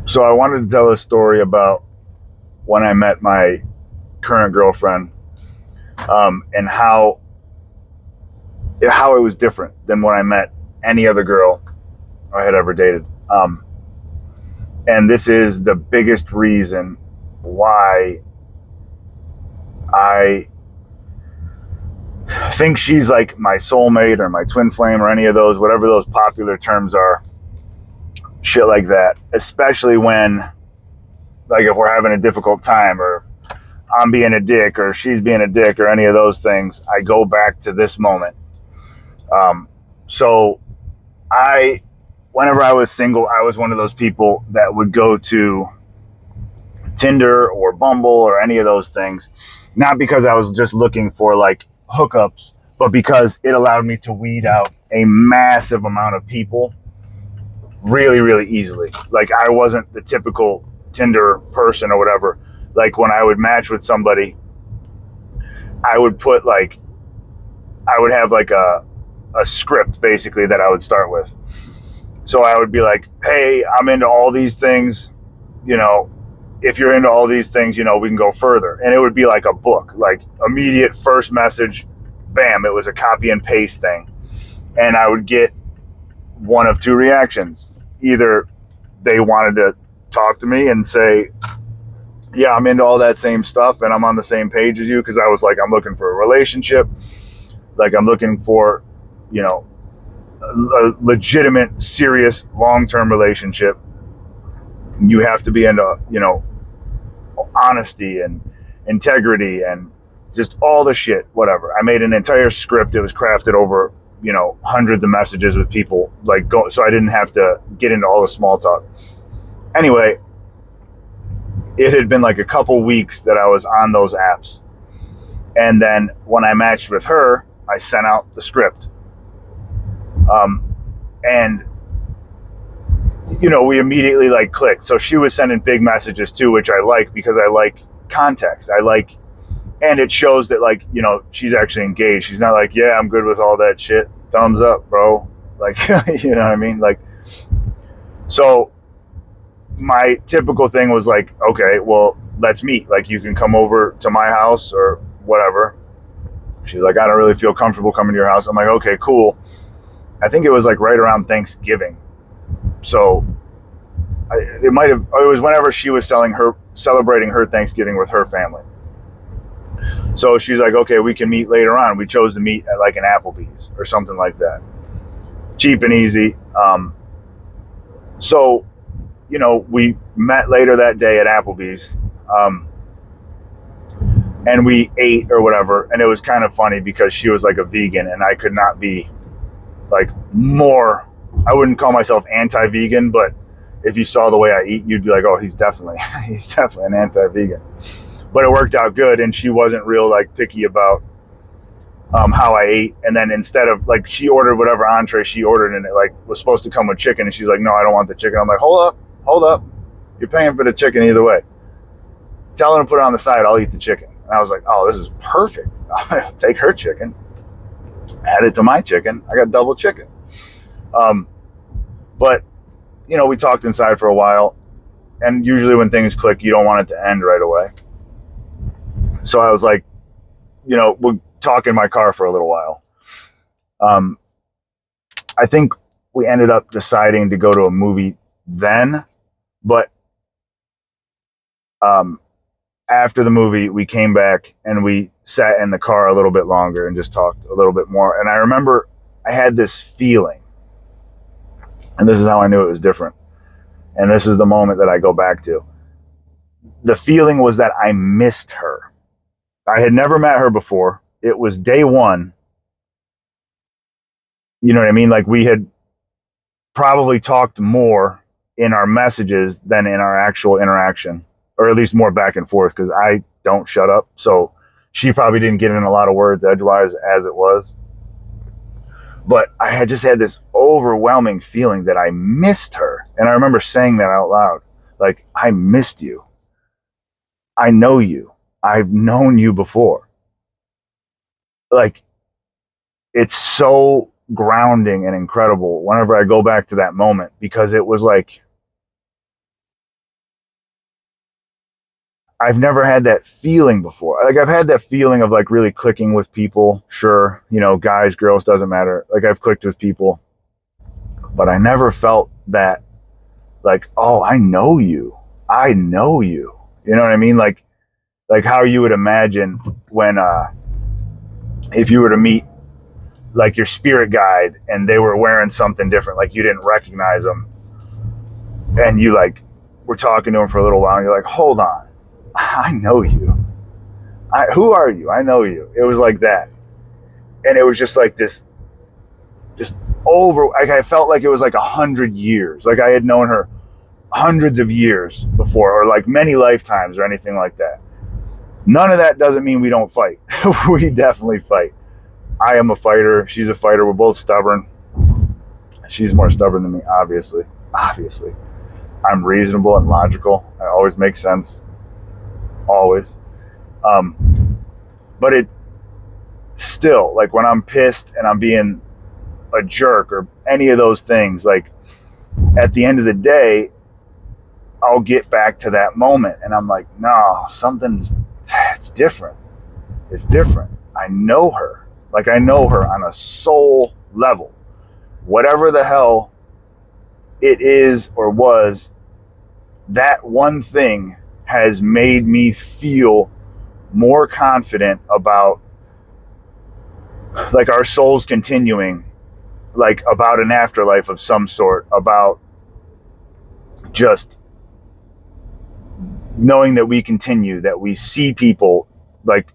So I wanted to tell a story about when I met my current girlfriend, and how it was different than when I met any other girl I had ever dated. And this is the biggest reason why I think she's like my soulmate or my twin flame or any of those, whatever those popular terms are, shit like that. Especially when, like, if we're having a difficult time or I'm being a dick or she's being a dick or any of those things, I go back to this moment. Um, so I, whenever I was single, I was one of those people that would go to Tinder or Bumble or any of those things, not because I was just looking for like hookups, but because it allowed me to weed out a massive amount of people really, really easily. Like, I wasn't the typical Tinder person or whatever. Like, when I would match with somebody, I would put like, I would have like a script basically that I would start with. So I would be like, hey, I'm into all these things, you know, if you're into all these things, we can go further. And it would be like a book, like immediate first message, bam, it was a copy and paste thing. And I would get one of two reactions. Either they wanted to talk to me and say, yeah, I'm into all that same stuff and I'm on the same page as you, because I was like, I'm looking for a relationship. Like, I'm looking for, you know, a legitimate, serious, long-term relationship. You have to be into, honesty and integrity and just all the shit, whatever. I made an entire script. It was crafted over, hundreds of messages with people, like, so I didn't have to get into all the small talk. Anyway, it had been like a couple weeks that I was on those apps. And then when I matched with her, I sent out the script. And we immediately like clicked. So she was sending big messages too, which I like because I like context. And it shows that, like, she's actually engaged. She's not like, yeah, I'm good with all that shit. Thumbs up, bro. Like, you know what I mean? Like, so my typical thing was like, okay, well, let's meet. Like, you can come over to my house or whatever. She's like, I don't really feel comfortable coming to your house. I'm like, okay, cool. I think it was like right around Thanksgiving. So it was whenever she was celebrating her Thanksgiving with her family. So she's like, okay, we can meet later on. We chose to meet at like an Applebee's or something like that. Cheap and easy. So, we met later that day at Applebee's. And we ate or whatever. And it was kind of funny because she was like a vegan and I could not be like more, I wouldn't call myself anti-vegan, but if you saw the way I eat, you'd be like, oh, he's definitely an anti-vegan. But it worked out good, and she wasn't real like picky about how I ate. And then instead of like, she ordered whatever entree she ordered, and it like was supposed to come with chicken, and she's like, no, I don't want the chicken. I'm like, hold up, you're paying for the chicken either way. Tell her to put it on the side. I'll eat the chicken. And I was like, oh, this is perfect. I'll take her chicken, add it to my chicken. I got double chicken. But we talked inside for a while, and usually when things click, you don't want it to end right away. So I was like, we'll talk in my car for a little while. I think we ended up deciding to go to a movie then, but after the movie, we came back and we sat in the car a little bit longer and just talked a little bit more. And I remember I had this feeling, and this is how I knew it was different. And this is the moment that I go back to. The feeling was that I missed her. I had never met her before. It was day one. You know what I mean? Like, we had probably talked more in our messages than in our actual interaction, or at least more back and forth, because I don't shut up. So she probably didn't get in a lot of words edgewise as it was. But I had just had this overwhelming feeling that I missed her. And I remember saying that out loud. Like, I missed you. I know you. I've known you before. Like, it's so grounding and incredible whenever I go back to that moment, because it was like, I've never had that feeling before. Like I've had that feeling of like really clicking with people. Sure, you know, guys, girls, doesn't matter. Like I've clicked with people, but I never felt that like, oh, I know you. I know you. You know what I mean? Like how you would imagine when if you were to meet like your spirit guide and they were wearing something different, like you didn't recognize them, and you like were talking to them for a little while and you're like, hold on, I know you. Who are you? I know you. It was like that. And it was just like this, just over, like I felt like it was like 100 years. Like I had known her hundreds of years before, or like many lifetimes or anything like that. None of that doesn't mean we don't fight. We definitely fight. I am a fighter. She's a fighter. We're both stubborn. She's more stubborn than me, obviously. Obviously. I'm reasonable and logical. I always make sense. Always. But it still, like when I'm pissed and I'm being a jerk or any of those things, like at the end of the day, I'll get back to that moment and I'm like, no, it's different. It's different. I know her. Like I know her on a soul level. Whatever the hell it is or was, that one thing has made me feel more confident about like our souls continuing, like about an afterlife of some sort, about just knowing that we continue, that we see people like,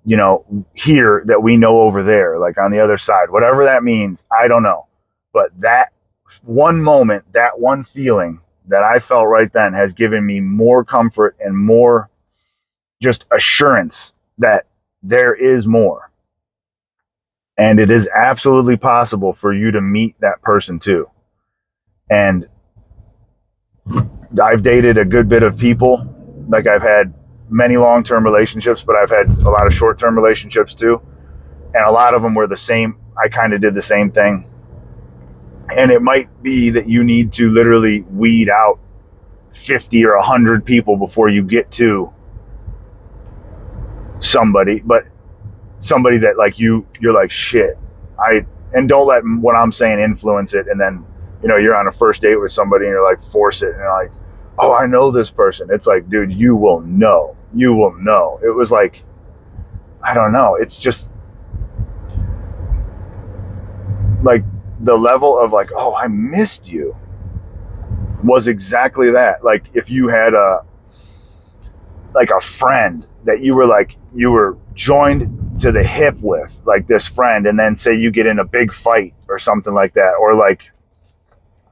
you know, here that we know over there, like on the other side, whatever that means, I don't know. But that one moment, that one feeling that I felt right then has given me more comfort and more just assurance that there is more. And it is absolutely possible for you to meet that person too. And I've dated a good bit of people. Like I've had many long-term relationships, but I've had a lot of short-term relationships too. And a lot of them were the same. I kind of did the same thing. And it might be that you need to literally weed out 50 or 100 people before you get to somebody, but somebody that like you're like, shit, and don't let what I'm saying influence it. And then, you know, you're on a first date with somebody and you're like, force it. And you're like, oh, I know this person. It's like, dude, you will know. You will know. It was like, I don't know. It's just like the level of like, oh, I missed you was exactly that. Like if you had a friend that you were joined to the hip with, like this friend, and then say you get in a big fight or something like that, or like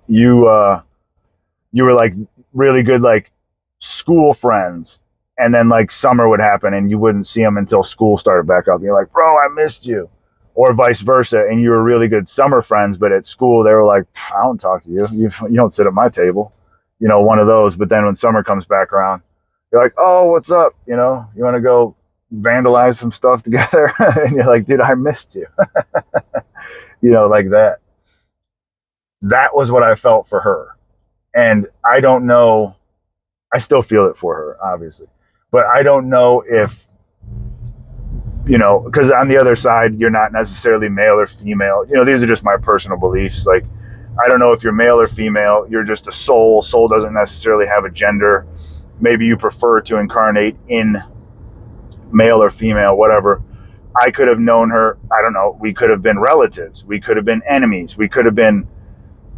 you were like really good like school friends, and then like summer would happen and you wouldn't see them until school started back up. And you're like, bro, I missed you. Or vice versa, and you were really good summer friends, but at school they were like, I don't talk to you. You don't sit at my table. You know, one of those. But then when summer comes back around, you're like, oh, what's up? You know, you want to go vandalize some stuff together? And you're like, dude, I missed you. You know, like that. That was what I felt for her. And I don't know, I still feel it for her, obviously. But I don't know if, you know, because on the other side, you're not necessarily male or female. You know, these are just my personal beliefs. Like, I don't know if you're male or female. You're just a soul. Soul doesn't necessarily have a gender. Maybe you prefer to incarnate in male or female, whatever. I could have known her. I don't know. We could have been relatives. We could have been enemies. We could have been,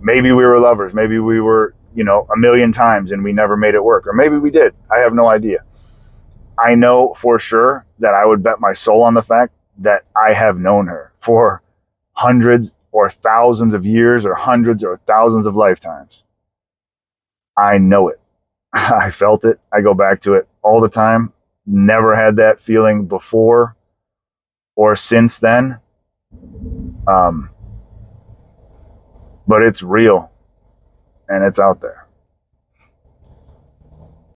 maybe we were lovers. Maybe we were, you know, a million times and we never made it work. Or maybe we did. I have no idea. I know for sure that I would bet my soul on the fact that I have known her for hundreds or thousands of years or hundreds or thousands of lifetimes. I know it. I felt it. I go back to it all the time. Never had that feeling before or since then. But it's real and it's out there.